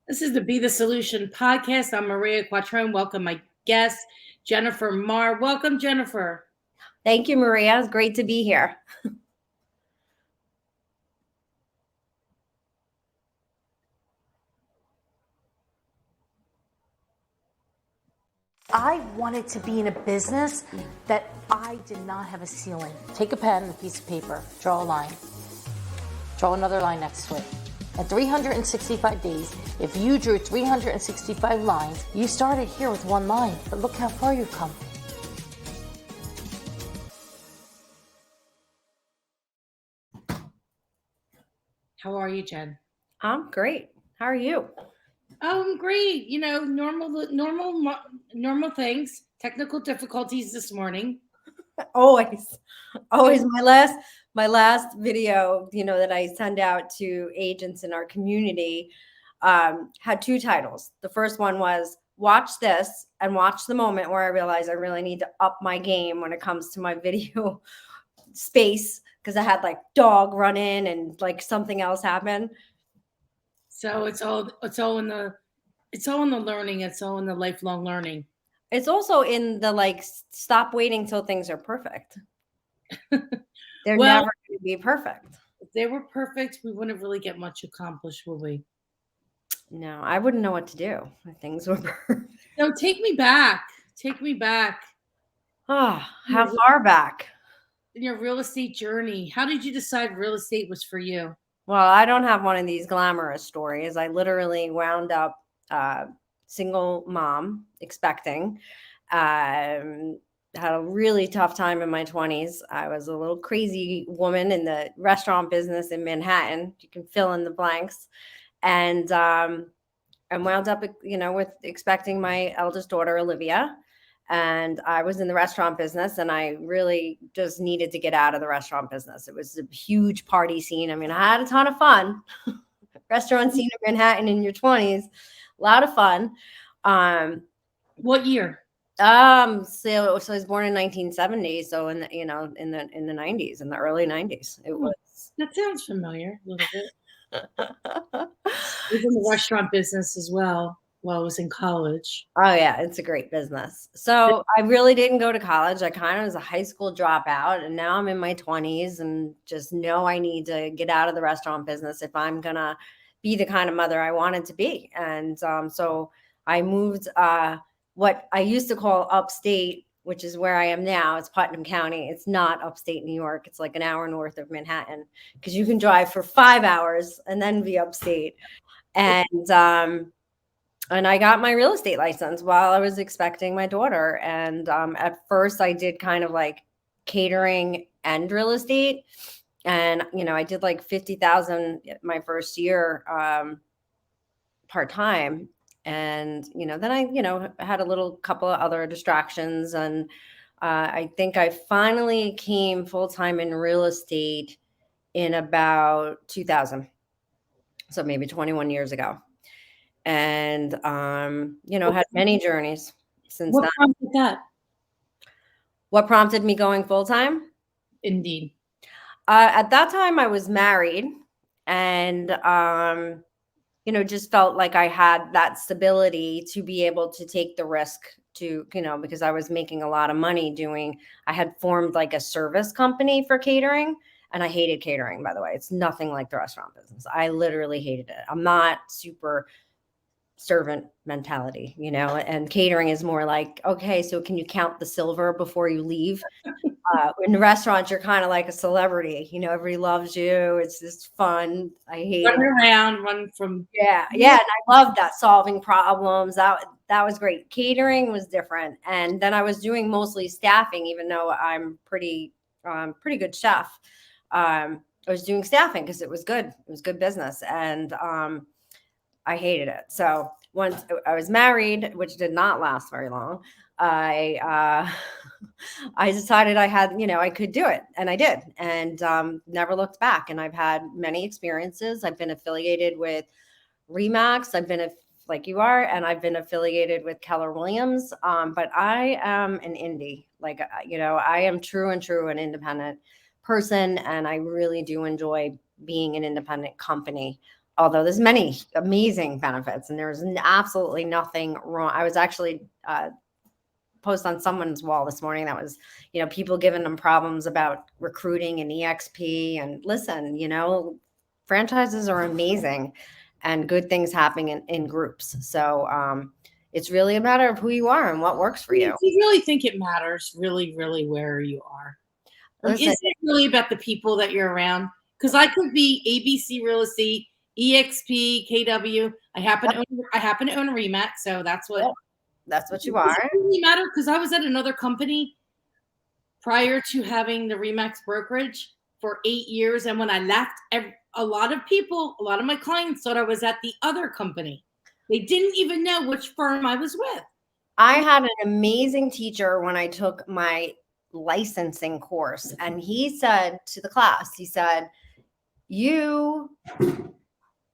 This is the Be the Solution podcast. I'm Maria Quattrone. Welcome my guest, Jennifer Maher. Welcome, Jennifer. Thank you, Maria. It's great to be here. I wanted to be in a business that I did not have a ceiling. Take a pen and a piece of paper, draw a line, draw another line next to it. At 365 days, if you drew 365 lines, you started here with one line, but look how far you've come. How are you, Jen? I'm great. How are you? Oh, I'm great. Normal things. Technical difficulties this morning. Always my last video, that I send out to agents in our community, had two titles. The first one was watch this and watch the moment where I realize I really need to up my game when it comes to my video space, because I had like dog run in and like something else happen. So it's all in the learning. It's all in the lifelong learning. It's also in the like stop waiting till things are perfect. They're Well, never going to be perfect. if they were perfect, we wouldn't really get much accomplished, would we? No, I wouldn't know what to do if things were perfect. No, take me back. Take me back Oh, how far back? in your real estate journey. How did you decide real estate was for you? Well, I don't have one of these glamorous stories. I literally wound up single mom, expecting. Had a really tough time in my 20s. I was a little crazy woman in the restaurant business in Manhattan. You can fill in the blanks. And wound up, with expecting my eldest daughter, Olivia. And I was in the restaurant business, and I really just needed to get out of the restaurant business. It was a huge party scene. I mean, I had a ton of fun. Restaurant scene in Manhattan in your 20s, a lot of fun. What year? So I was born in 1970, so in the, in the 90s, in the early 90s. It was. That sounds familiar a little bit. I was in the restaurant business as well while I was in college. Oh yeah, it's a great business. So I really didn't go to college. I kind of was a high school dropout, and now I'm in my 20s and just know I need to get out of the restaurant business if I'm gonna be the kind of mother I wanted to be. And so I moved what I used to call upstate, which is where I am now. It's Putnam County. It's not upstate New York. It's like an hour north of Manhattan, because you can drive for 5 hours and then be upstate. And I got my real estate license while I was expecting my daughter. And at first, I did kind of like catering and real estate. And I did like 50,000 my first year part time. And then I had a little couple of other distractions, and I think I finally came full time in real estate in about 2000, so maybe 21 years ago. And had many journeys since What then. prompted that? What prompted me going full time? Indeed. At that time, I was married, and just felt like I had that stability to be able to take the risk to, because I was making a lot of money I had formed like a service company for catering. And I hated catering, by the way. It's nothing like the restaurant business. I literally hated it. I'm not super servant mentality, and catering is more like, okay, so can you count the silver before you leave? In restaurants, you're kind of like a celebrity, everybody loves you. It's just fun. I hate Run it. around, run from. Yeah. And I love that, solving problems. That was great. Catering was different. And then I was doing mostly staffing, even though I'm pretty good chef. I was doing staffing because it was good. It was good business. And I hated it. So once I was married, which did not last very long, I decided I could do it, and I did, and never looked back. And I've had many experiences. I've been affiliated with Remax. Like you are, and I've been affiliated with Keller Williams. But I am an indie. Like, I am true an independent person, and I really do enjoy being an independent company. although there's many amazing benefits and there's absolutely nothing wrong. I was actually post on someone's wall this morning that was, people giving them problems about recruiting and EXP. And listen, franchises are amazing and good things happening in groups. So it's really a matter of who you are and what works for you. Do you really think it matters really, really where you are? Like, Listen, is it really about the people that you're around? Because I could be ABC Real Estate, EXP, KW. I happen to own a REMAX, so that's what you are. Does it really matter? Because I was at another company prior to having the REMAX brokerage for 8 years, and when I left, a lot of my clients thought I was at the other company. They didn't even know which firm I was with. I had an amazing teacher when I took my licensing course, and he said to the class, he said, you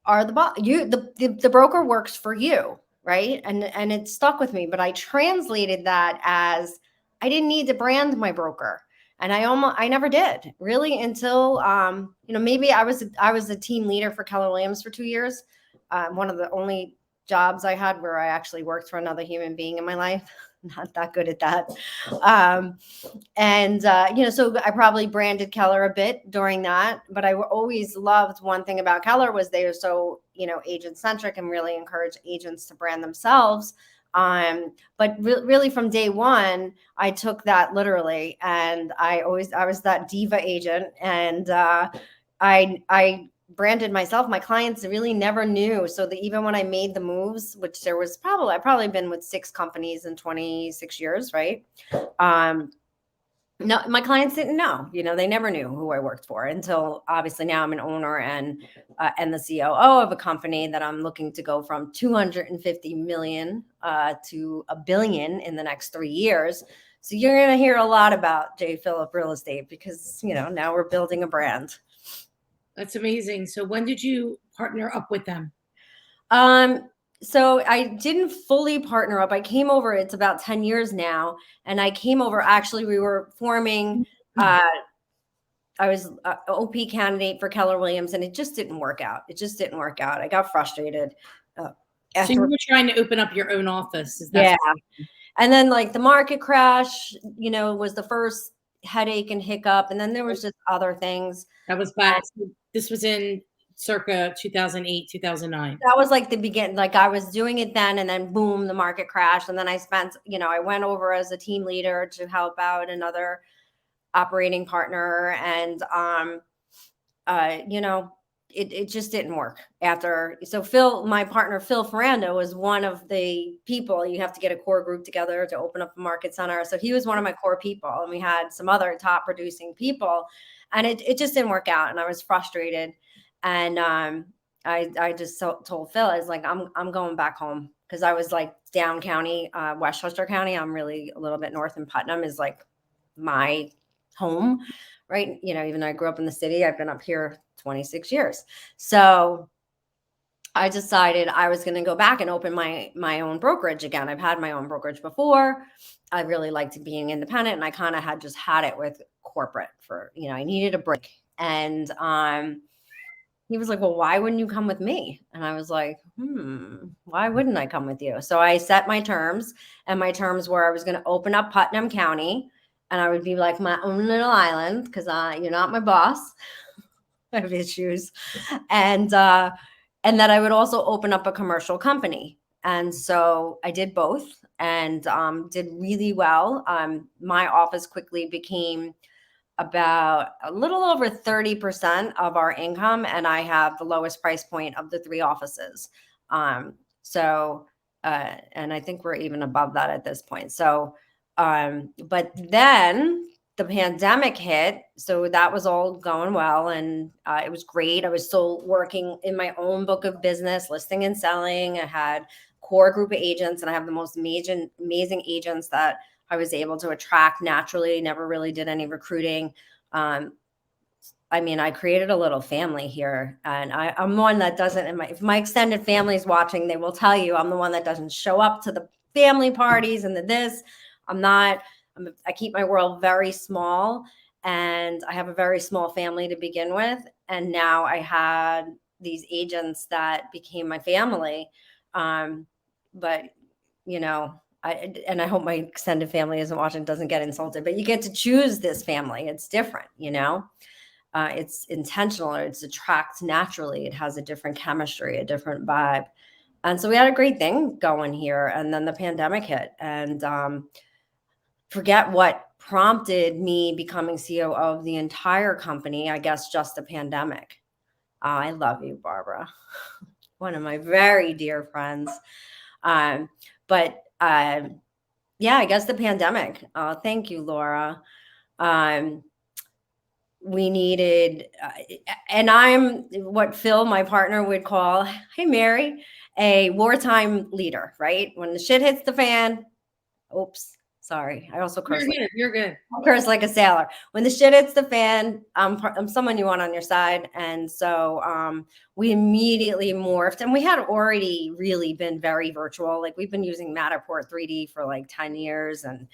are the boss. The broker works for you, right? And it stuck with me, but I translated that as I didn't need to brand my broker. And I never did really until, maybe I was a team leader for Keller Williams for 2 years. One of the only jobs I had where I actually worked for another human being in my life. Not that good at that. So I probably branded Keller a bit during that, but I always loved one thing about Keller was they were so, agent centric and really encourage agents to brand themselves. But really from day one, I took that literally, and I was that diva agent, and I branded myself. My clients really never knew. So that even when I made the moves, which I've probably been with 6 companies in 26 years, right? No, my clients didn't know, they never knew who I worked for until obviously now I'm an owner and the COO of a company that I'm looking to go from 250 million to $1 billion in the next 3 years. So you're going to hear a lot about J. Phillip Real Estate because, now we're building a brand. That's amazing. So when did you partner up with them? So I didn't fully partner up. I came over, it's about 10 years now. And I came over, actually, we were forming, I was an OP candidate for Keller Williams, and it just didn't work out. I got frustrated. So you were trying to open up your own office. Is that yeah. And then like the market crash, was the first headache and hiccup. And then there was just other things. That was back. This was in circa 2008, 2009. That was like the beginning. Like I was doing it then, and then boom, the market crashed. And then I spent, I went over as a team leader to help out another operating partner. And, it just didn't work after. So my partner, Phil Ferrando, was one of the people. You have to get a core group together to open up a market center. So he was one of my core people. And we had some other top producing people, and it just didn't work out. And I was frustrated. And I just told Phil, I was like, I'm going back home, because I was like down county, Westchester County. I'm really a little bit north, and Putnam is like my home, right? Even though I grew up in the city, I've been up here 26 years. So I decided I was going to go back and open my own brokerage again. I've had my own brokerage before. I really liked being independent, and I kind of had just had it with corporate for, I needed a break. And he was like, well, why wouldn't you come with me? And I was like, why wouldn't I come with you? So I set my terms, and my terms were I was going to open up Putnam County, and I would be like my own little island, because you're not my boss. I have issues. And that I would also open up a commercial company. And so I did both, and did really well. My office quickly became about a little over 30% of our income, and I have the lowest price point of the 3 offices. And I think we're even above that at this point. So, but then the pandemic hit, so that was all going well, and it was great. I was still working in my own book of business, listing and selling. I had core group of agents, and I have the most amazing agents that I was able to attract naturally. Never really did any recruiting. I created a little family here, and I'm one that doesn't, if my extended family is watching, they will tell you I'm the one that doesn't show up to the family parties and this. I keep my world very small, and I have a very small family to begin with. And now I had these agents that became my family. But you know, I hope my extended family isn't watching, doesn't get insulted, but you get to choose this family. It's different, you know. It's intentional, or it's attracts naturally. It has a different chemistry, a different vibe. And so we had a great thing going here. And then the pandemic hit, and forget what prompted me becoming CEO of the entire company. I guess just the pandemic. I love you, Barbara. One of my very dear friends. But yeah, I guess the pandemic. Thank you, Laura. We needed, and I'm what Phil, my partner, would call, hey, Mary, a wartime leader, right? When the shit hits the fan, oops, sorry. I also curse. You're good. I curse like a sailor. When the shit hits the fan, I'm someone you want on your side. And so we immediately morphed, and we had already really been very virtual. Like, we've been using Matterport 3D for like 10 years, and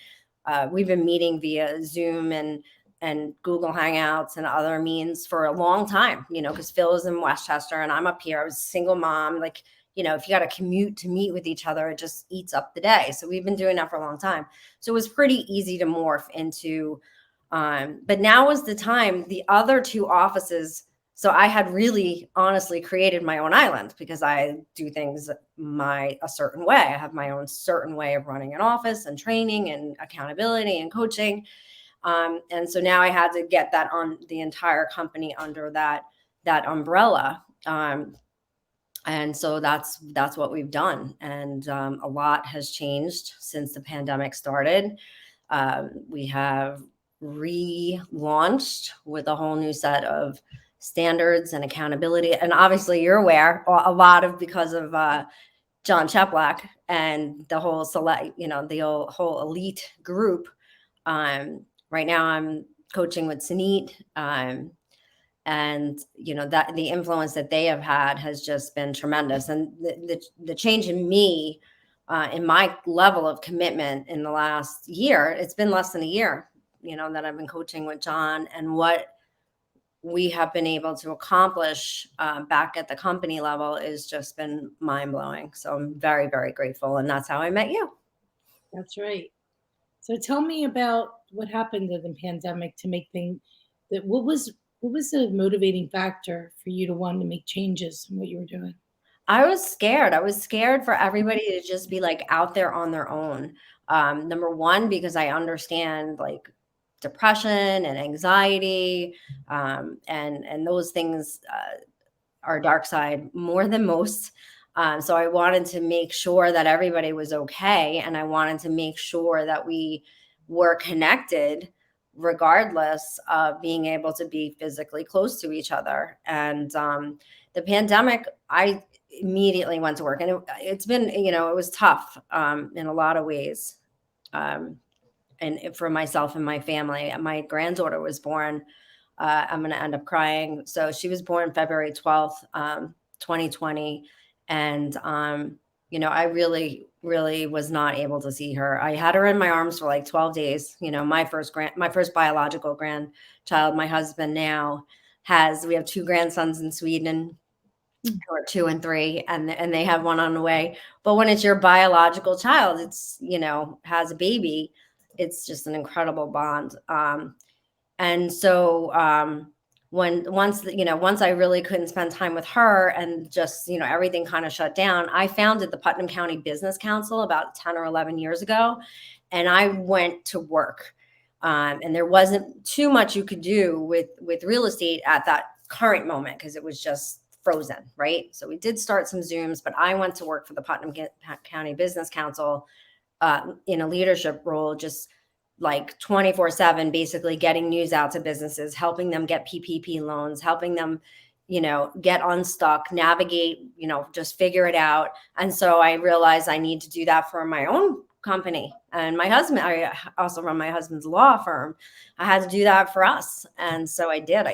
we've been meeting via Zoom and Google Hangouts and other means for a long time, you know, because Phil is in Westchester and I'm up here. I was a single mom. Like, you know, if you got to commute to meet with each other, it just eats up the day. So we've been doing that for a long time. So it was pretty easy to morph into, but now was the time. The other two offices, so I had really honestly created my own island, because I do things a certain way. I have my own certain way of running an office and training and accountability and coaching. And so now I had to get that on the entire company under that umbrella. And so that's what we've done. And a lot has changed since the pandemic started. We have relaunched with a whole new set of standards and accountability. And obviously you're aware, a lot of because of John Cheplack and the whole the whole elite group. Right now I'm coaching with Sunit, and you know that the influence that they have had has just been tremendous. And the change in me, in my level of commitment in the last year, it's been less than a year, you know, that I've been coaching with John, and what we have been able to accomplish back at the company level is just been mind-blowing. So I'm very, very grateful. And that's how I met you. That's right. So tell me about what happened in the pandemic to make things that what was the motivating factor for you to want to make changes in what you were doing? I was scared. I was scared for everybody to just be like out there on their own. Number one, because I understand like depression and anxiety, and those things are dark side more than most. So I wanted to make sure that everybody was okay, and I wanted to make sure that we were connected, regardless of being able to be physically close to each other. And the pandemic, I immediately went to work, and it's been, you know, it was tough in a lot of ways. And for myself and my family, my granddaughter was born. I'm going to end up crying. So she was born February 12th, 2020. And, you know, I really, really was not able to see her. I had her in my arms for like 12 days. You know, my first biological grandchild. My husband now we have two grandsons in Sweden, or 2 and 3, and they have one on the way. But when it's your biological child, it's, you know, has a baby, it's just an incredible bond. And so once I really couldn't spend time with her, and just, you know, everything kind of shut down, I founded the Putnam County Business Council about 10 or 11 years ago, and I went to work. And there wasn't too much you could do with real estate at that current moment, because it was just frozen, right? So we did start some Zooms, but I went to work for the Putnam County Business Council in a leadership role, just like 24/7, basically getting news out to businesses, helping them get PPP loans, helping them, you know, get unstuck, navigate, you know, just figure it out. And so I realized I need to do that for my own company. And my husband, I also run my husband's law firm. I had to do that for us. And so I did.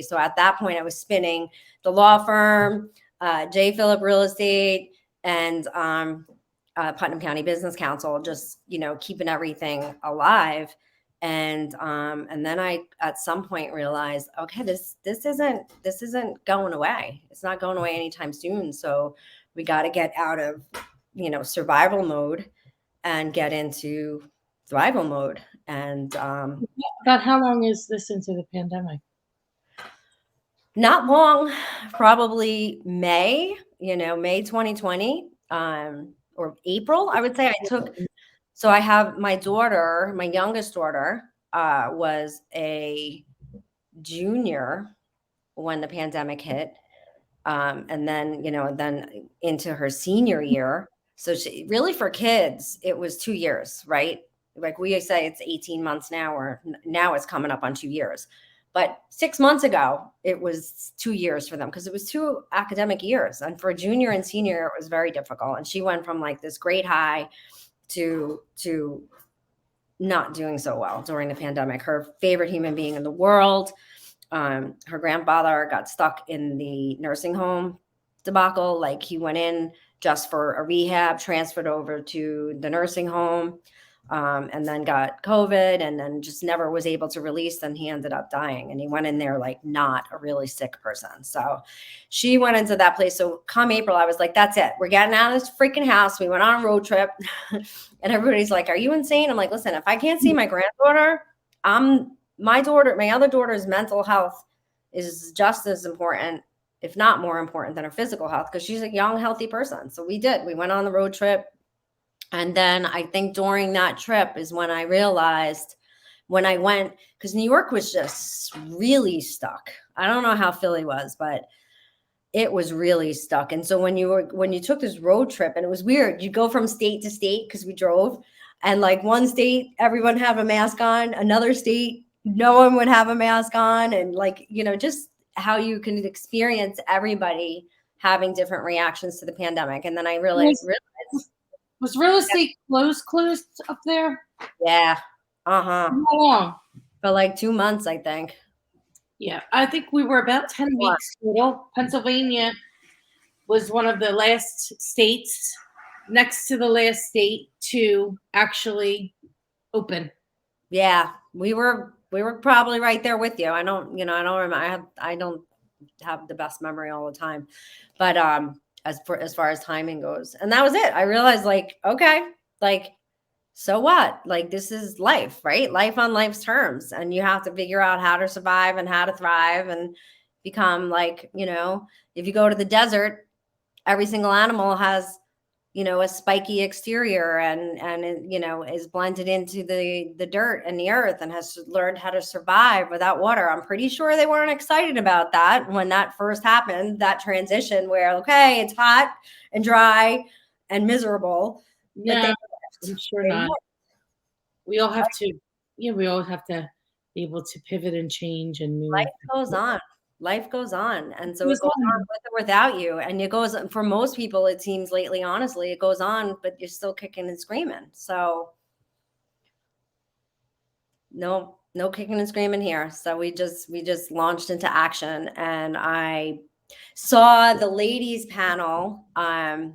So at that point, I was spinning the law firm, J. Phillip Real Estate, and Putnam County Business Council, just, you know, keeping everything alive. And then I at some point realized, okay, this isn't going away. It's not going away anytime soon. So we got to get out of, survival mode and get into thrival mode. And About how long is this into the pandemic? not long, probably May 2020, or April, I would say. So I have my daughter, my youngest daughter, was a junior when the pandemic hit. And then, then into her senior year. So she really, for kids, it was 2 years, right? Like we say it's 18 months now, or now it's coming up on 2 years. But 6 months ago, it was 2 years for them because it was 2 academic years. And for a junior and senior, it was very difficult. And she went from like this great high to not doing so well during the pandemic. Her favorite human being in the world. Her grandfather got stuck in the nursing home debacle. Like he went in just for a rehab, transferred over to the nursing home, and then got COVID, and then just never was able to release. Then he ended up dying, and he went in there like not a really sick person. So she went into that place. So come April, I was like, that's it. We're getting out of this freaking house. We went on a road trip and everybody's like, are you insane? I'm like, listen, if I can't see my granddaughter, my other daughter's mental health is just as important, if not more important, than her physical health, because she's a young, healthy person. So we went on the road trip. And then I think during that trip is when I realized, when I went, because New York was just really stuck. I don't know how Philly was, but it was really stuck. And so when you took this road trip, and it was weird, you go from state to state because we drove, and like one state, everyone have a mask on, another state, no one would have a mask on. And like, just how you can experience everybody having different reactions to the pandemic. And then I realized was real estate closed up there? yeah. How long? For like 2 months, I think. Yeah, I think we were about 10 weeks total. Pennsylvania was one of the last states, next to the last state to actually open. Yeah, we were probably right there with you. I don't remember. I don't have the best memory all the time, but as far as timing goes, and that was it. I realized, like, okay, like, so what? Like, this is life, right? Life on life's terms, and you have to figure out how to survive and how to thrive and become like, if you go to the desert, every single animal has, a spiky exterior and is blended into the dirt and the earth and has learned how to survive without water. I'm pretty sure they weren't excited about that when that first happened, that transition where, okay, it's hot and dry and miserable. Yeah, I'm sure not. We all have to be able to pivot and change and move. Life goes on. And so it goes on with or without you. And it goes, for most people, it seems lately, honestly, it goes on, but you're still kicking and screaming. So no kicking and screaming here. So we just launched into action, and I saw the ladies panel. My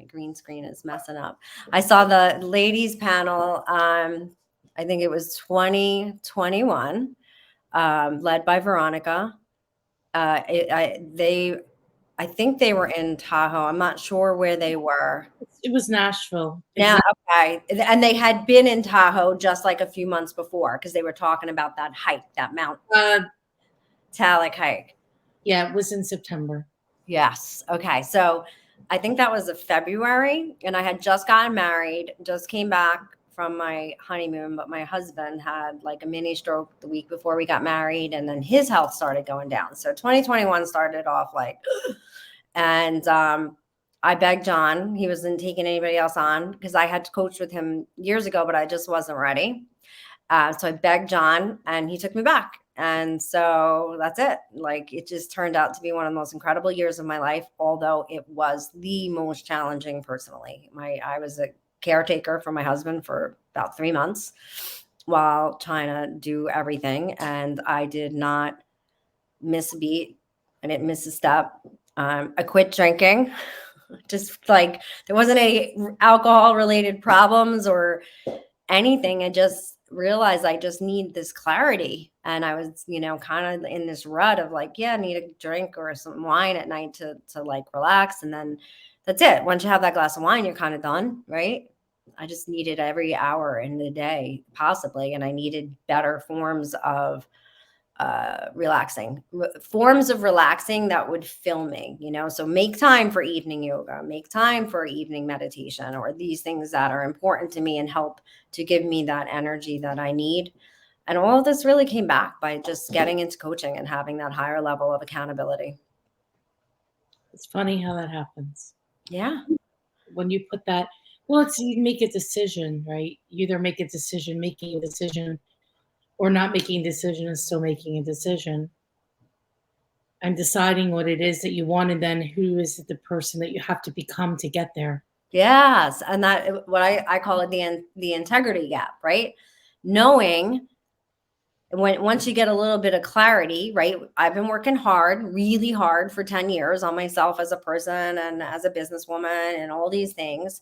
green screen is messing up. I saw the ladies panel. I think it was 2021, led by Veronica. I think they were in Tahoe. I'm not sure where they were. It was Nashville. Yeah, okay. And they had been in Tahoe just like a few months before, because they were talking about that hike, that Mount Talik hike. Yeah, it was in September. Yes. Okay. So I think that was February, and I had just gotten married, just came back from my honeymoon, but my husband had like a mini stroke the week before we got married, and then his health started going down. So 2021 started off like, and I begged John. He wasn't taking anybody else on because I had coached with him years ago, but I just wasn't ready. So I begged John, and he took me back. And so that's it. Like, it just turned out to be one of the most incredible years of my life, although it was the most challenging personally. I was a caretaker for my husband for about 3 months while trying to do everything. And I did not miss a beat. I didn't miss a step. I quit drinking. Just like, there wasn't any alcohol related problems or anything. I just realized I just need this clarity. And I was, kind of in this rut of like, yeah, I need a drink or some wine at night to like relax. And then that's it. Once you have that glass of wine, you're kind of done, right? I just needed every hour in the day possibly. And I needed better forms of forms of relaxing that would fill me, so make time for evening yoga, make time for evening meditation, or these things that are important to me and help to give me that energy that I need. And all of this really came back by just getting into coaching and having that higher level of accountability. It's funny how that happens. Yeah. When you put that, well, it's you make a decision, right? You either make a decision, making a decision, or not making a decision and still making a decision, and deciding what it is that you want, and then who is the person that you have to become to get there. Yes. And that, what I call it, the integrity gap, right? Knowing once you get a little bit of clarity, right? I've been working hard, really hard for 10 years on myself as a person and as a businesswoman and all these things.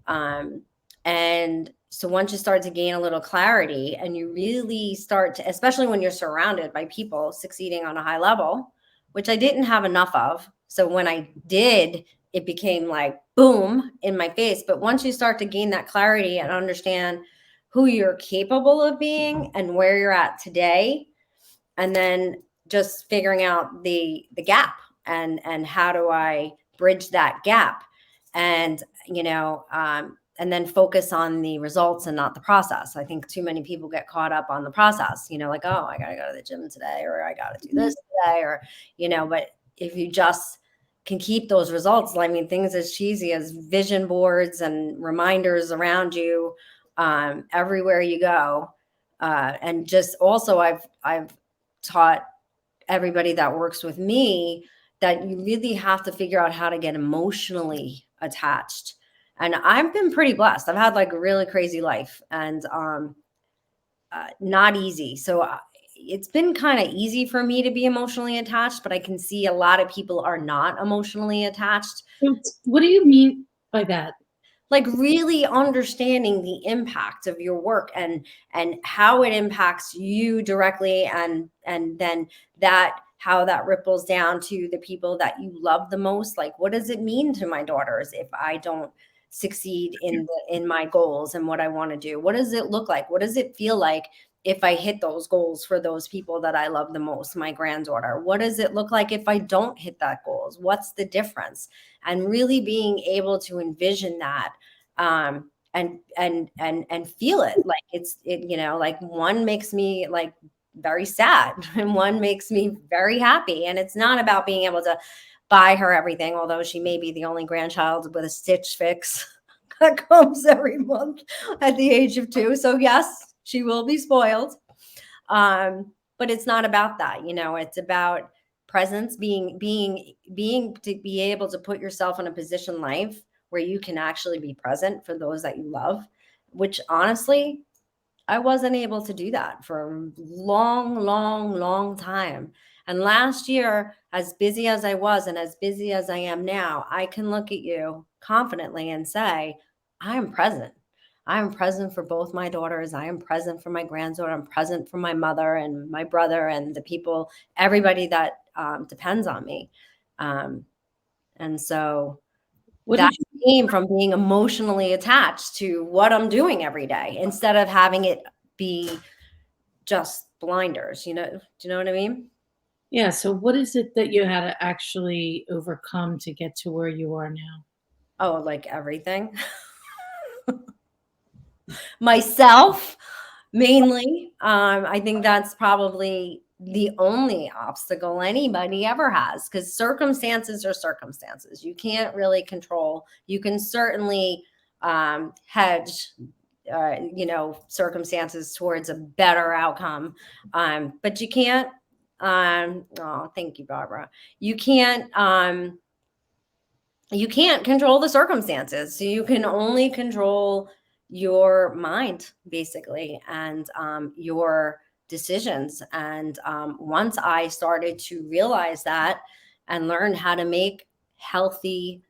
And so once you start to gain a little clarity and you really start to, especially when you're surrounded by people succeeding on a high level, which I didn't have enough of. So when I did, it became like boom in my face. But once you start to gain that clarity and understand who you're capable of being and where you're at today, and then just figuring out the gap and how do I bridge that gap, and and then focus on the results and not the process. I think too many people get caught up on the process, like, oh, I got to go to the gym today, or I got to do this today, or, but if you just can keep those results, I mean, things as cheesy as vision boards and reminders around you everywhere you go. And just also I've taught everybody that works with me that you really have to figure out how to get emotionally attached. And I've been pretty blessed. I've had like a really crazy life and not easy. So it's been kind of easy for me to be emotionally attached, but I can see a lot of people are not emotionally attached. What do you mean by that? Like really understanding the impact of your work and how it impacts you directly, and then how that ripples down to the people that you love the most. Like, what does it mean to my daughters if I don't succeed in my goals and what I want to do? What does it look like? What does it feel like if I hit those goals for those people that I love the most, my granddaughter? What does it look like if I don't hit that goals? What's the difference? And really being able to envision that and feel it, like like one makes me like very sad and one makes me very happy. And it's not about being able to buy her everything, although she may be the only grandchild with a Stitch Fix that comes every month at the age of 2. So yes, she will be spoiled. But it's not about that. It's about presence, being to be able to put yourself in a position in life where you can actually be present for those that you love, which honestly, I wasn't able to do that for a long time. And last year, as busy as I was and as busy as I am now, I can look at you confidently and say, I am present. I am present for both my daughters. I am present for my granddaughter. I'm present for my mother and my brother and the people, everybody that depends on me. And so that came from being emotionally attached to what I'm doing every day instead of having it be just blinders. Do you know what I mean? Yeah. So what is it that you had to actually overcome to get to where you are now? Oh, like everything. Myself, mainly. I think that's probably the only obstacle anybody ever has, because circumstances are circumstances. You can't really control. You can certainly hedge circumstances towards a better outcome, but you can't oh, thank you, Barbara. You can't control the circumstances. So you can only control your mind, basically, and your decisions. And once I started to realize that and learn how to make healthy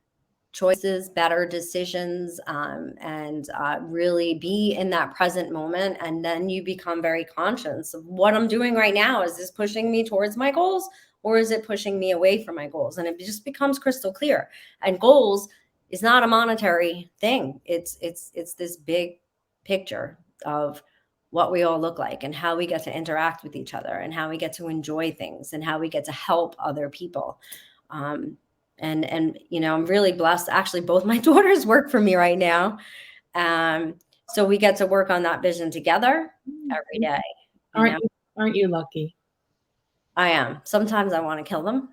choices, better decisions, and really be in that present moment. And then you become very conscious of what I'm doing right now. Is this pushing me towards my goals, or is it pushing me away from my goals? And it just becomes crystal clear. And goals is not a monetary thing. It's this big picture of what we all look like and how we get to interact with each other and how we get to enjoy things and how we get to help other people. And you know, I'm really blessed. Actually, both my daughters work for me right now. So we get to work on that vision together every day. Aren't you lucky? I am. Sometimes I want to kill them.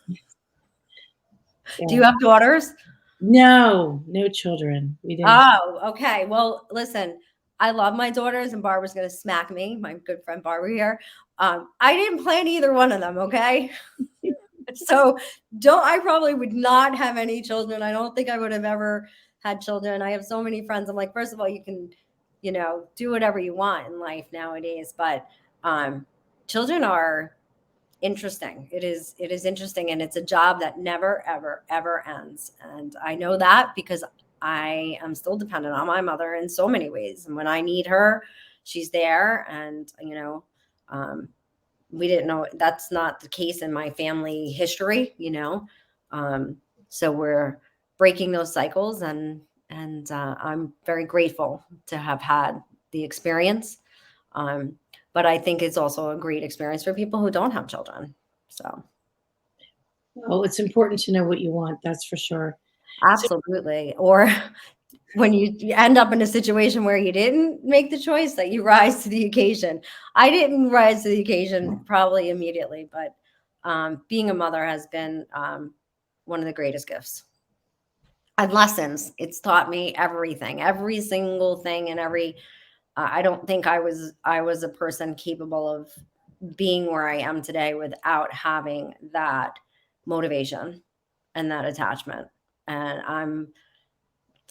Yeah. Do you have daughters? No children. We didn't. Oh, okay. Well, listen, I love my daughters, and Barbara's going to smack me, my good friend Barbara here. I didn't plan either one of them, okay? So I probably would not have any children. I don't think I would have ever had children. I have so many friends. I'm like, first of all, you can, you know, do whatever you want in life nowadays. But children are interesting. It is interesting. And it's a job that never, ever, ever ends. And I know that because I am still dependent on my mother in so many ways. And when I need her, she's there. And, you know, we didn't know that's not the case in my family history, you know. So we're breaking those cycles, and I'm very grateful to have had the experience. But I think it's also a great experience for people who don't have children. So, Oh, it's important to know what you want. That's for sure. absolutely. Or when you end up in a situation where you didn't make the choice, that you rise to the occasion. I didn't rise to the occasion probably immediately, but being a mother has been one of the greatest gifts. And lessons. It's taught me everything, every single thing, and I don't think I was a person capable of being where I am today without having that motivation and that attachment. And I'm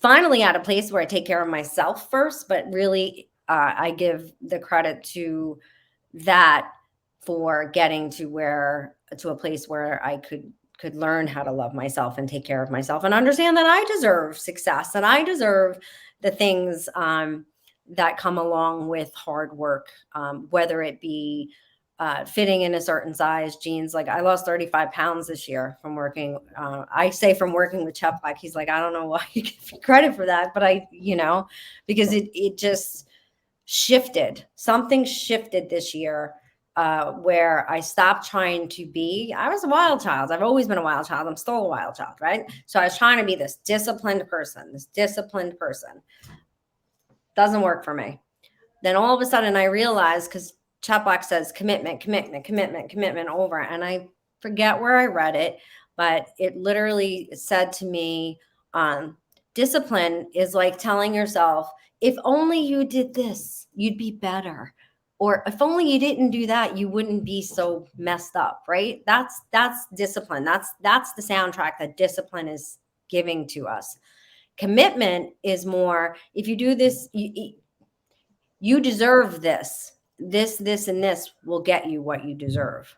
finally at a place where I take care of myself first, but really I give the credit to that for getting to a place where I could learn how to love myself and take care of myself and understand that I deserve success and I deserve the things that come along with hard work, whether it be fitting in a certain size jeans. Like I lost 35 pounds this year from working. I say from working with Chet Black. He's like, I don't know why you give me credit for that, but because it just shifted. Something shifted this year where I stopped trying to be. I was a wild child. I've always been a wild child. I'm still a wild child, right? So I was trying to be this disciplined person. Doesn't work for me. Then all of a sudden I realized, because Chet Black says commitment over. And I forget where I read it, but it literally said to me, discipline is like telling yourself, if only you did this, you'd be better. Or if only you didn't do that, you wouldn't be so messed up, right? That's discipline. That's the soundtrack that discipline is giving to us. Commitment is more, if you do this, you deserve this. This, and this will get you what you deserve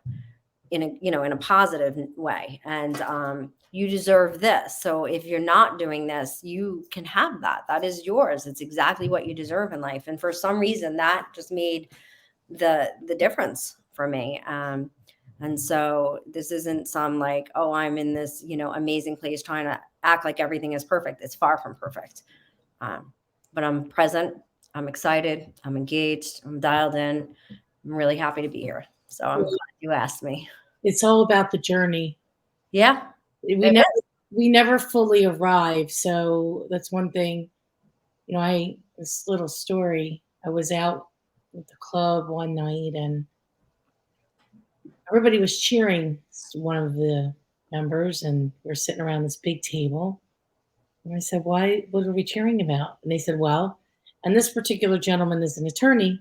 in a positive way. And you deserve this. So if you're not doing this, you can have that. That is yours. It's exactly what you deserve in life. And for some reason, that just made the difference for me. And so this isn't some like, oh, I'm in this, amazing place trying to act like everything is perfect. It's far from perfect. But I'm present. I'm excited. I'm engaged. I'm dialed in. I'm really happy to be here. So I'm glad you asked me. It's all about the journey. Yeah. We never fully arrive. So that's one thing, this little story, I was out at the club one night and everybody was cheering one of the members, and we were sitting around this big table. And I said, why, what are we cheering about? And they said, well, and this particular gentleman is an attorney.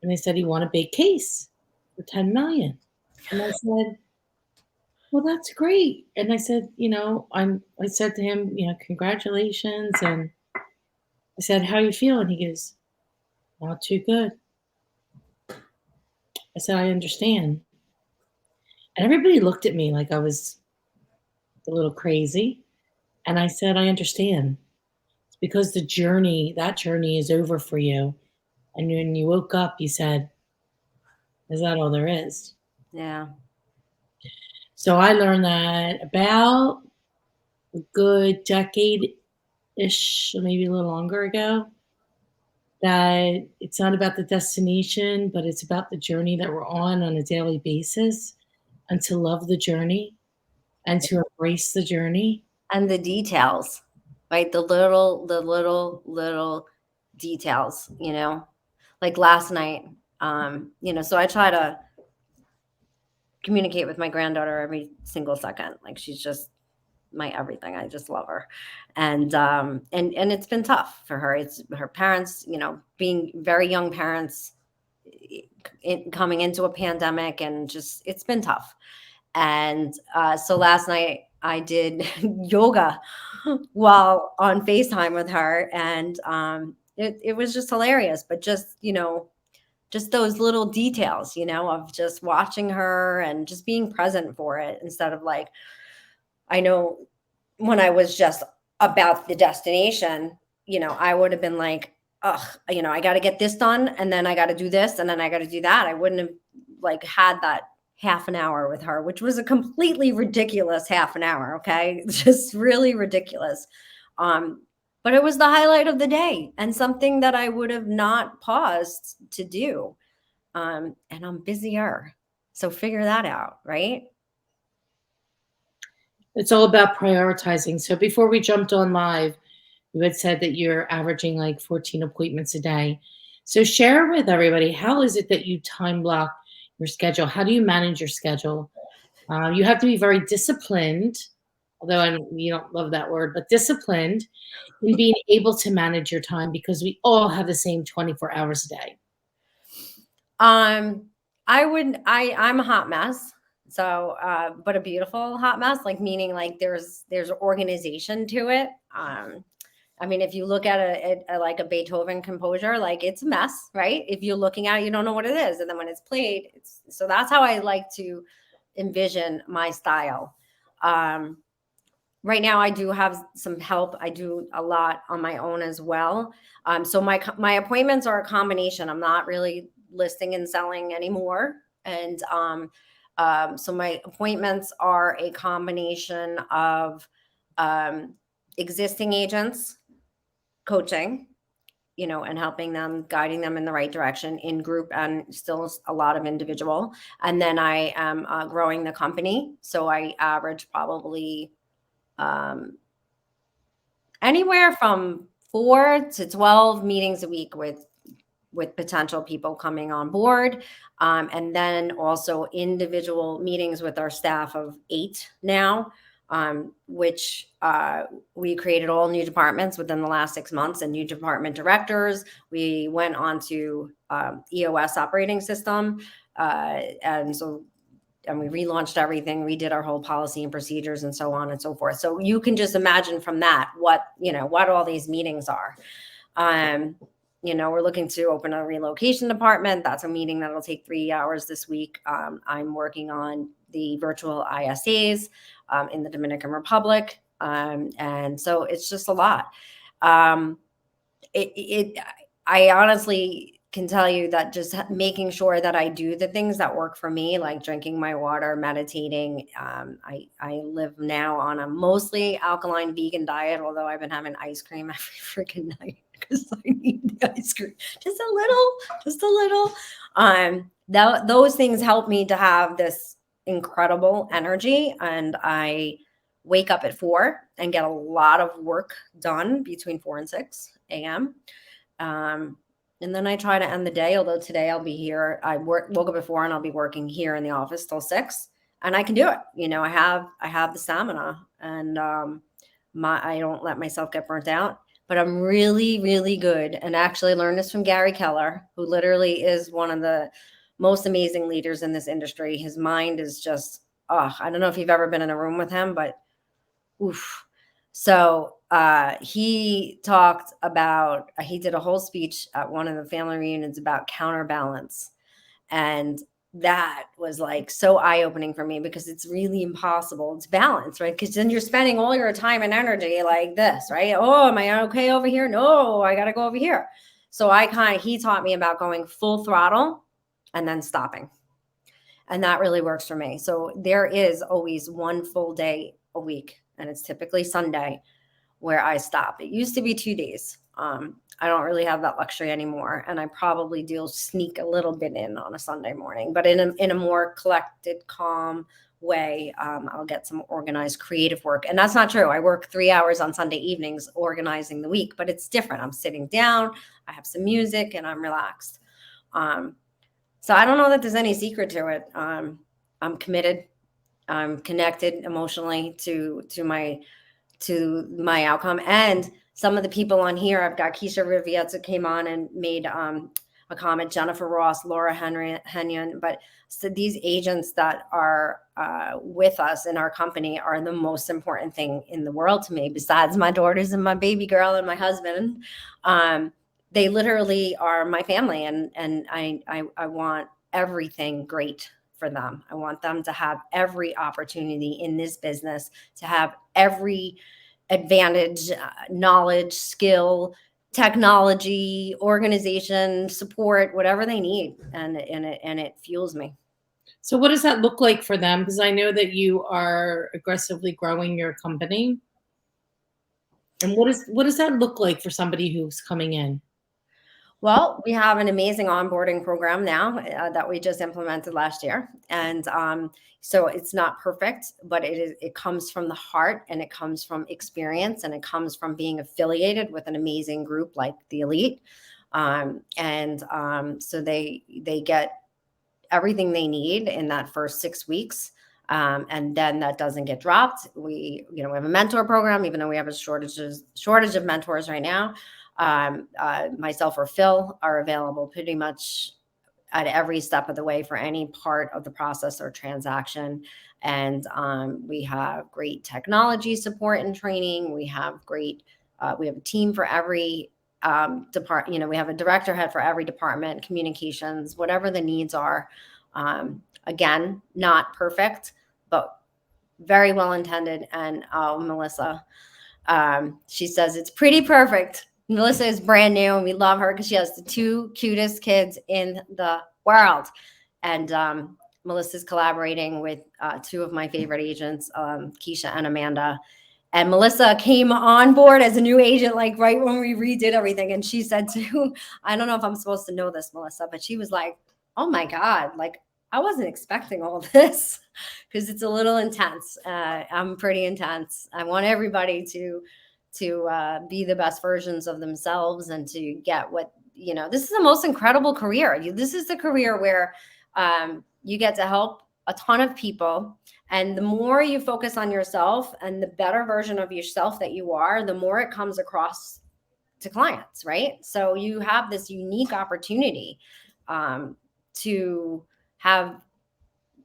And they said he won a big case for 10 million. And I said, well, that's great. And I said, I said to him, congratulations. And I said, how you feeling? He goes, not too good. I said, I understand. And everybody looked at me like I was a little crazy. And I said, I understand. It's because that journey is over for you. And when you woke up, you said, is that all there is? Yeah. So I learned that about a good decade ish, maybe a little longer ago, that it's not about the destination, but it's about the journey that we're on a daily basis, and to love the journey and to embrace the journey. And the details, right? The little details, like last night, so I try to communicate with my granddaughter every single second. Like she's just my everything. I just love her. And it's been tough for her. It's her parents, being very young parents coming into a pandemic, and just, it's been tough. And so last night I did yoga while on FaceTime with her. And it was just hilarious. But just those little details, of just watching her and just being present for it, instead of like, I know when I was just about the destination, I would have been like, ugh, I got to get this done, and then I got to do this, and then I got to do that. I wouldn't have like had that half an hour with her, which was a completely ridiculous half an hour. Okay. Just really ridiculous. But it was the highlight of the day, and something that I would have not paused to do. And I'm busier. So figure that out, right? It's all about prioritizing. So before we jumped on live, you had said that you're averaging like 14 appointments a day. So share with everybody, how is it that you time block your schedule? How do you manage your schedule? You have to be very disciplined, although you don't love that word, but disciplined in being able to manage your time, because we all have the same 24 hours a day. I'm a hot mess. So, but a beautiful hot mess, like meaning like there's organization to it. I mean, if you look at like a Beethoven composure, like it's a mess, right? If you're looking at it, you don't know what it is. And then when it's played, so that's how I like to envision my style. Right now I do have some help. I do a lot on my own as well. So my appointments are a combination. I'm not really listing and selling anymore. And so my appointments are a combination of existing agents coaching, and helping them, guiding them in the right direction in group, and still a lot of individual. And then I am growing the company. So I average probably anywhere from 4 to 12 meetings a week with potential people coming on board. And then also individual meetings with our staff of 8 now, which we created all new departments within the last 6 months, and new department directors. We went on to EOS operating system. And we relaunched everything, redid our whole policy and procedures, and so on and so forth. So you can just imagine from that what all these meetings are. We're looking to open a relocation department. That's a meeting that'll take 3 hours this week. I'm working on the virtual ISAs in the Dominican Republic. And so it's just a lot. I honestly can tell you that just making sure that I do the things that work for me, like drinking my water, meditating. I live now on a mostly alkaline vegan diet, although I've been having ice cream every freaking night because I need the ice cream. Just a little. Those things help me to have this incredible energy, and I wake up at 4 and get a lot of work done between 4 and 6 a.m. And then I try to end the day, although today I'll be here. I woke up at 4 and I'll be working here in the office till 6, and I can do it. I have the stamina, and I don't let myself get burnt out, but I'm really, really good. And actually learned this from Gary Keller, who literally is one of the most amazing leaders in this industry. His mind is just, I don't know if you've ever been in a room with him, but oof. So he talked about, he did a whole speech at one of the family reunions about counterbalance. And that was like so eye-opening for me, because it's really impossible. It's balance, right? Because then you're spending all your time and energy like this, right? Oh, am I okay over here? No, I got to go over here. So he taught me about going full throttle and then stopping. And that really works for me. So there is always one full day a week, and it's typically Sunday, where I stop. It used to be 2 days. I don't really have that luxury anymore, and I probably do sneak a little bit in on a Sunday morning, but in a more collected, calm way. I'll get some organized, creative work, and that's not true. I work 3 hours on Sunday evenings organizing the week, but it's different. I'm sitting down, I have some music, and I'm relaxed. So I don't know that there's any secret to it. I'm committed. I'm connected emotionally to my outcome. And some of the people on here, I've got Keisha Rivietza came on and made a comment, Jennifer Ross, Laura Henyon. But so these agents that are with us in our company are the most important thing in the world to me, besides my daughters and my baby girl and my husband. They literally are my family, and I want everything great for them. I want them to have every opportunity in this business, to have every advantage, knowledge, skill, technology, organization, support, whatever they need, and it fuels me. So what does that look like for them? Because I know that you are aggressively growing your company. And what does that look like for somebody who's coming in? Well, we have an amazing onboarding program now that we just implemented last year. And so it's not perfect, but it comes from the heart, and it comes from experience, and it comes from being affiliated with an amazing group like the Elite. So they get everything they need in that first 6 weeks. And then that doesn't get dropped. We have a mentor program, even though we have a shortage of mentors right now. Myself or Phil are available pretty much at every step of the way for any part of the process or transaction. And we have great technology support and training. We have we have a team for every department. We have a director head for every department, communications, whatever the needs are. Again, not perfect, but very well intended. And Melissa, she says it's pretty perfect. Melissa is brand new, and we love her because she has the 2 cutest kids in the world. And Melissa's collaborating with 2 of my favorite agents, Keisha and Amanda. And Melissa came on board as a new agent, like right when we redid everything. And she said I don't know if I'm supposed to know this, Melissa, but she was like, oh my God, like I wasn't expecting all this, because it's a little intense. I'm pretty intense. I want everybody to be the best versions of themselves, and to get what, this is the most incredible career. This is the career where you get to help a ton of people. And the more you focus on yourself and the better version of yourself that you are, the more it comes across to clients, right? So you have this unique opportunity to have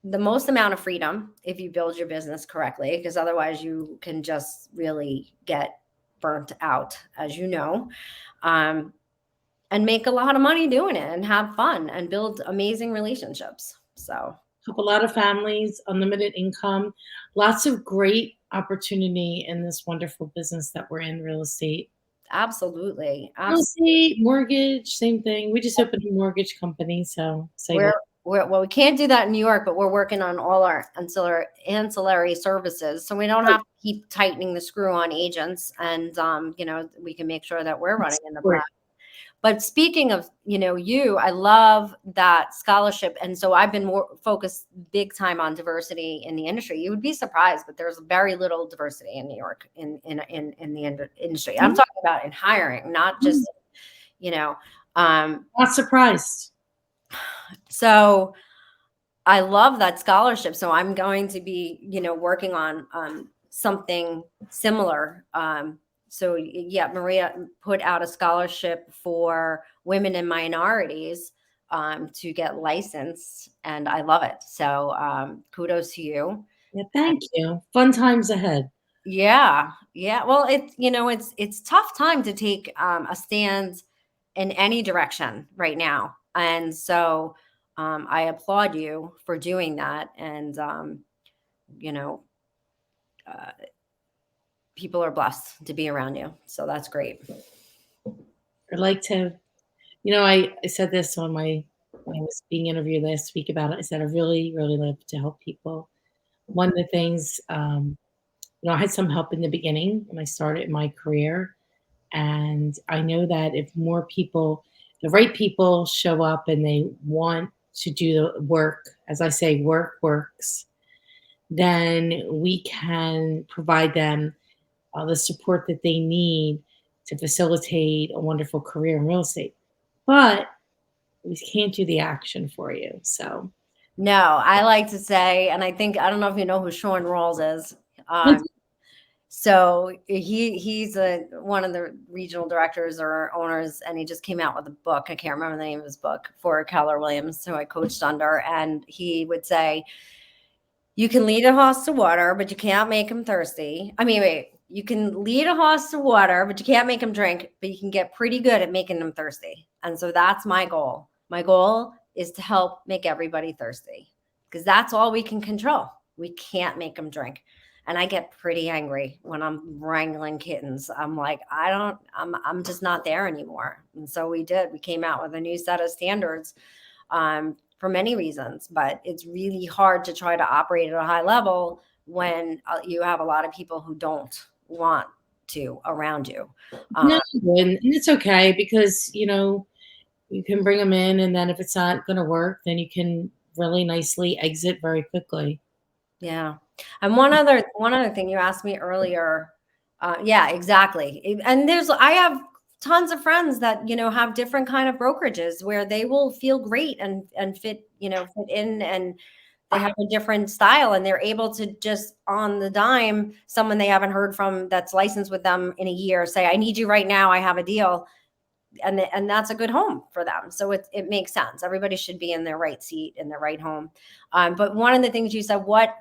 the most amount of freedom if you build your business correctly, because otherwise you can just really get burnt out, as you know, and make a lot of money doing it, and have fun, and build amazing relationships. So Help a lot of families, unlimited income, lots of great opportunity in this wonderful business that we're in, real estate. absolutely. Real estate, mortgage, same thing. We just opened a mortgage company, so Well, we can't do that in New York, but we're working on all our ancillary services, so we don't have to keep tightening the screw on agents, and we can make sure that we're running in the black. But speaking of, I love that scholarship. And so I've been more focused big time on diversity in the industry. You would be surprised, but there's very little diversity in New York in the industry. I'm talking about in hiring, not just, not surprised. So I love that scholarship. So I'm going to be, working on something similar. So yeah, Maria put out a scholarship for women and minorities to get licensed, and I love it. So kudos to you. Yeah, thank you. Fun times ahead. Yeah. Well, it's tough time to take a stand in any direction right now, and so I applaud you for doing that. And, you know, uh, people are blessed to be around you. So that's great. I'd like to, I said this on when I was being interviewed last week about it. I said, I really, really love to help people. One of the things, I had some help in the beginning when I started my career. And I know that if more people, the right people show up and they want to do the work, as I say, work works, then we can provide them the support that they need to facilitate a wonderful career in real estate. But we can't do the action for you. So No, I like to say, and I don't know if you know who Sean Rawls is. So he's one of the regional directors or owners, and he just came out with a book. I can't remember the name of his book, for Keller Williams, who I coached under, and he would say, you can lead a horse to water, but you can't make him thirsty. I mean, wait, you can lead a horse to water, but you can't make him drink, but you can get pretty good at making them thirsty. And so that's my goal. My goal is to help make everybody thirsty, because that's all we can control. We can't make them drink. And I get pretty angry when I'm wrangling kittens. I'm like, I'm just not there anymore. And so we came out with a new set of standards, for many reasons, but it's really hard to try to operate at a high level when you have a lot of people who don't want to around you. no, and it's okay because, you can bring them in, and then if it's not going to work, then you can really nicely exit very quickly. Yeah. And one other thing you asked me earlier. Yeah, exactly. And I have tons of friends that, have different kind of brokerages where they will feel great and fit in, and they have a different style, and they're able to just on the dime, someone they haven't heard from that's licensed with them in a year, say, I need you right now. I have a deal. And that's a good home for them. So it makes sense. Everybody should be in their right seat, in their right home. But one of the things you said, what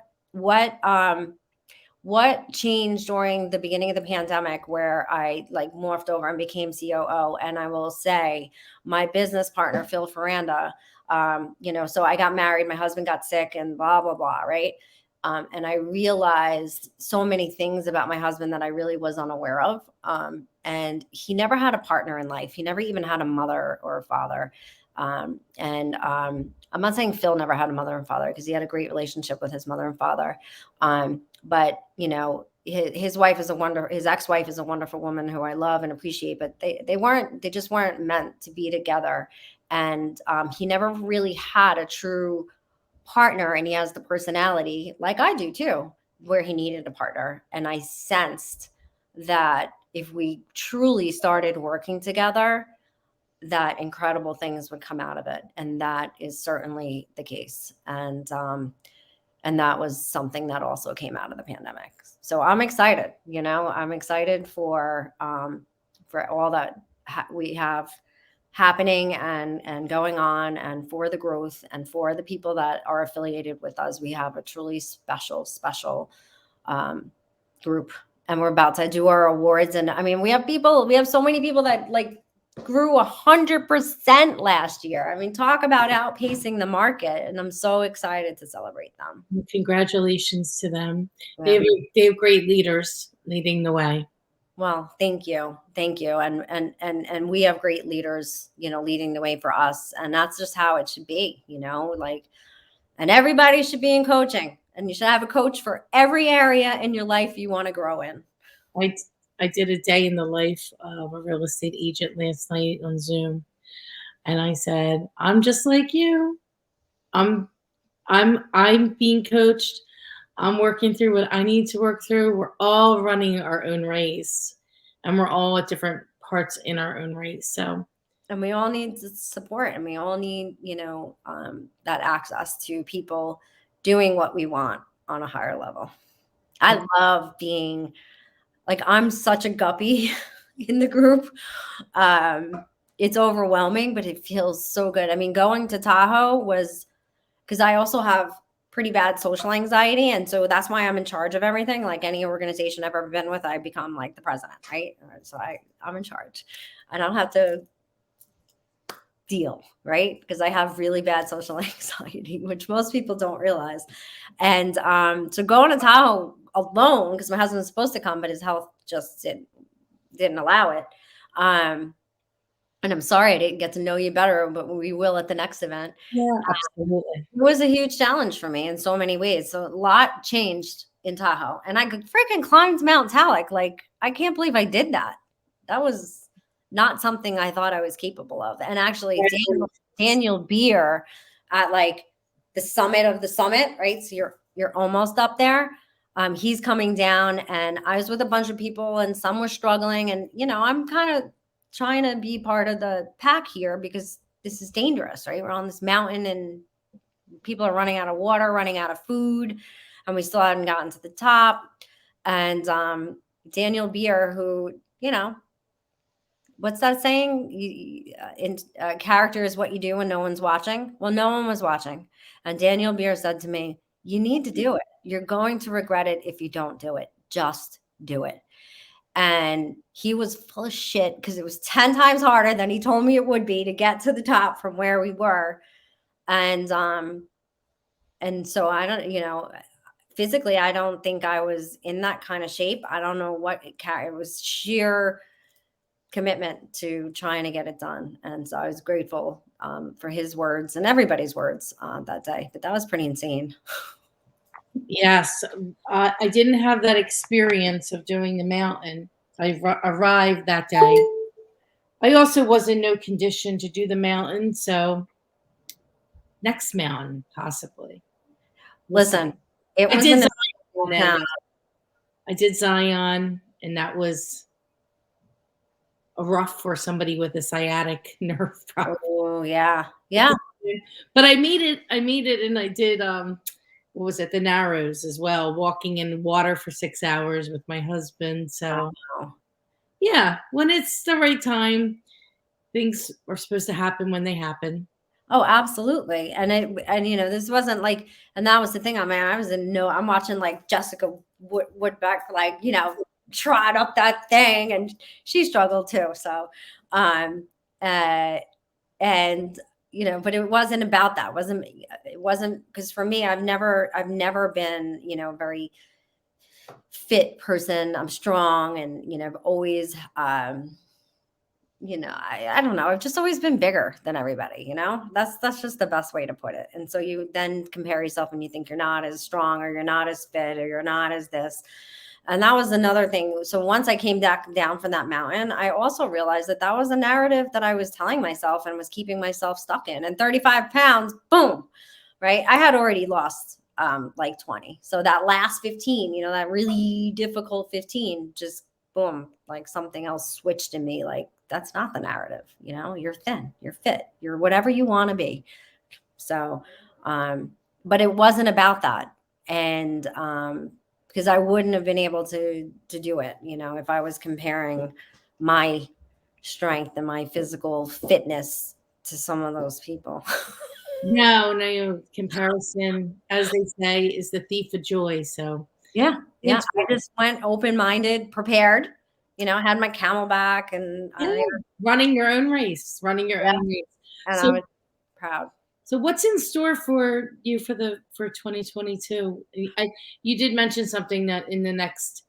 changed during the beginning of the pandemic, where I morphed over and became COO? And I will say, my business partner, Phil Ferranda, so I got married, my husband got sick, and blah, blah, blah. Right. And I realized so many things about my husband that I really was unaware of. And he never had a partner in life. He never even had a mother or a father. I'm not saying Phil never had a mother and father, because he had a great relationship with his mother and father. But his wife is his ex-wife is a wonderful woman who I love and appreciate, but they just weren't meant to be together. And he never really had a true partner, and he has the personality, like I do too, where he needed a partner. And I sensed that if we truly started working together, that incredible things would come out of it. And that is certainly the case. And that was something that also came out of the pandemic. So I'm excited, I'm excited for all that we have happening and going on, and for the growth, and for the people that are affiliated with us. We have a truly special group, and we're about to do our awards. And I mean, we have so many people that grew 100% last year. I mean, talk about outpacing the market, and I'm so excited to celebrate them. Congratulations to them. Yeah. They have great leaders leading the way. Well, thank you. And we have great leaders, leading the way for us. And that's just how it should be, and everybody should be in coaching, and you should have a coach for every area in your life you want to grow in. I did a day in the life of a real estate agent last night on Zoom. And I said, I'm just like you. I'm being coached. I'm working through what I need to work through. We're all running our own race, and we're all at different parts in our own race. So, and we all need support, and we all need, that access to people doing what we want on a higher level. I love being I'm such a guppy in the group. It's overwhelming, but it feels so good. I mean, going to Tahoe was because I also have pretty bad social anxiety. And so that's why I'm in charge of everything. Like any organization I've ever been with, I become the president, right? So I'm in charge. I don't have to deal, right? Because I have really bad social anxiety, which most people don't realize. And so going to Tahoe alone, because my husband was supposed to come, but his health just didn't allow it. And I'm sorry I didn't get to know you better, but we will at the next event. Yeah, absolutely. It was a huge challenge for me in so many ways. So a lot changed in Tahoe. And I could freaking climbed Mount Talek. Like, I can't believe I did that. That was not something I thought I was capable of. And actually, Daniel Beer at like the summit of the summit, right? So you're almost up there. He's coming down, and I was with a bunch of people, and some were struggling. And, you know, I'm kind of trying to be part of the pack here because this is dangerous, right? We're on this mountain and people are running out of water, running out of food, and we still hadn't gotten to the top. And Daniel Beer, who, you know, what's that saying? Character is what you do when no one's watching. Well, no one was watching. And Daniel Beer said to me, you need to do it. You're going to regret it if you don't do it. Just do it. And he was full of shit because it was 10 times harder than he told me it would be to get to the top from where we were. And so I don't, you know, physically, I don't think I was in that kind of shape. I don't know what it was sheer commitment to trying to get it done. And so I was grateful for his words and everybody's words that day, but that was pretty insane. Yes, I didn't have that experience of doing the mountain. I arrived that day. I also was in no condition to do the mountain, so next mountain possibly. Listen, it was I did Zion, and that was rough for somebody with a sciatic nerve problem. Oh yeah. But I made it, and I did what was it, the Narrows as well, walking in water for 6 hours with my husband. So yeah, when it's the right time, things are supposed to happen when they happen. Oh, absolutely. And you know, this wasn't like, and that was the thing. I mean, I'm watching like Jessica Woodbeck, like, you know, trot up that thing, and she struggled too. So, and you know, but it wasn't about that. It wasn't because for me, I've never been, you know, a very fit person. I'm strong, and, you know, I've always, you know, I don't know. I've just always been bigger than everybody, you know, that's just the best way to put it. And so you then compare yourself and you think you're not as strong, or you're not as fit, or you're not as this. And that was another thing. So once I came back down from that mountain, I also realized that that was a narrative that I was telling myself and was keeping myself stuck in. And 35 pounds, boom, right? I had already lost like 20. So that last 15, you know, that really difficult 15, just boom, like something else switched in me. Like, that's not the narrative. You know, you're thin, you're fit, you're whatever you want to be. So, but it wasn't about that. And, because I wouldn't have been able to do it, you know, if I was comparing my strength and my physical fitness to some of those people. No, comparison, as they say, is the thief of joy. So yeah, I just went open-minded, prepared, you know, had my Camelback, and running your own race. And So, I was proud. So what's in store for you for 2022? You did mention something that in the next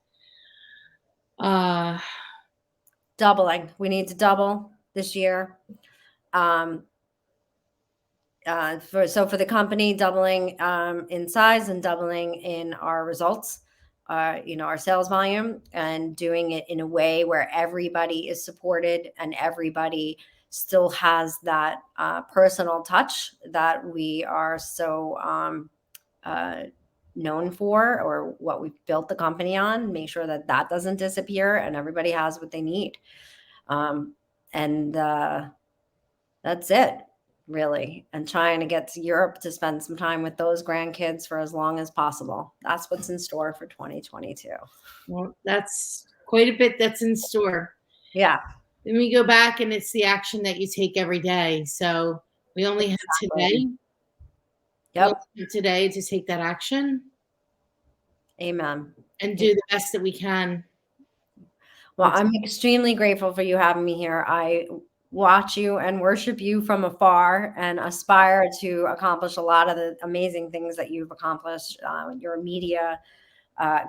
doubling. We need to double this year. For the company, doubling in size and doubling in our results, you know, our sales volume, and doing it in a way where everybody is supported and everybody still has that personal touch that we are so known for, or what we've built the company on. Make sure that that doesn't disappear and everybody has what they need. And that's it, really. And trying to get to Europe to spend some time with those grandkids for as long as possible. That's what's in store for 2022. Well, that's quite a bit that's in store. Yeah. Then we go back, and it's the action that you take every day. So we only have today. Yep. Today to take that action. Amen. And do the best that we can. Well, I'm extremely grateful for you having me here. I watch you and worship you from afar and aspire to accomplish a lot of the amazing things that you've accomplished. Your media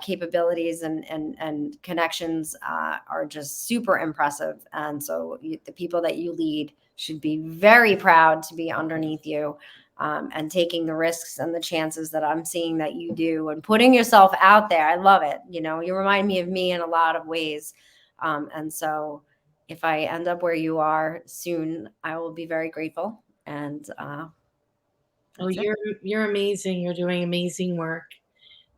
capabilities and connections are just super impressive. And so the people that you lead should be very proud to be underneath you, and taking the risks and the chances that I'm seeing that you do and putting yourself out there. I love it. You know, you remind me of me in a lot of ways. And so if I end up where you are soon, I will be very grateful. And Oh, that's it. you're amazing. You're doing amazing work.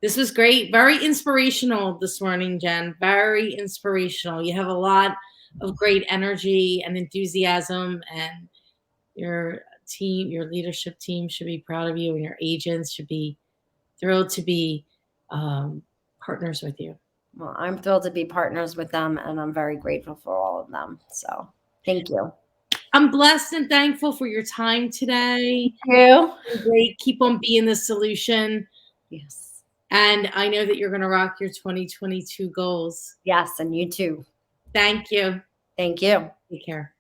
This was great. Very inspirational this morning, Jen. Very inspirational. You have a lot of great energy and enthusiasm, and your team, your leadership team should be proud of you, and your agents should be thrilled to be partners with you. Well, I'm thrilled to be partners with them, and I'm very grateful for all of them. So thank you. I'm blessed and thankful for your time today. You. Great. Keep on being the solution. Yes. And I know that you're going to rock your 2022 goals. Yes. And you too. Thank you. Thank you. Take care.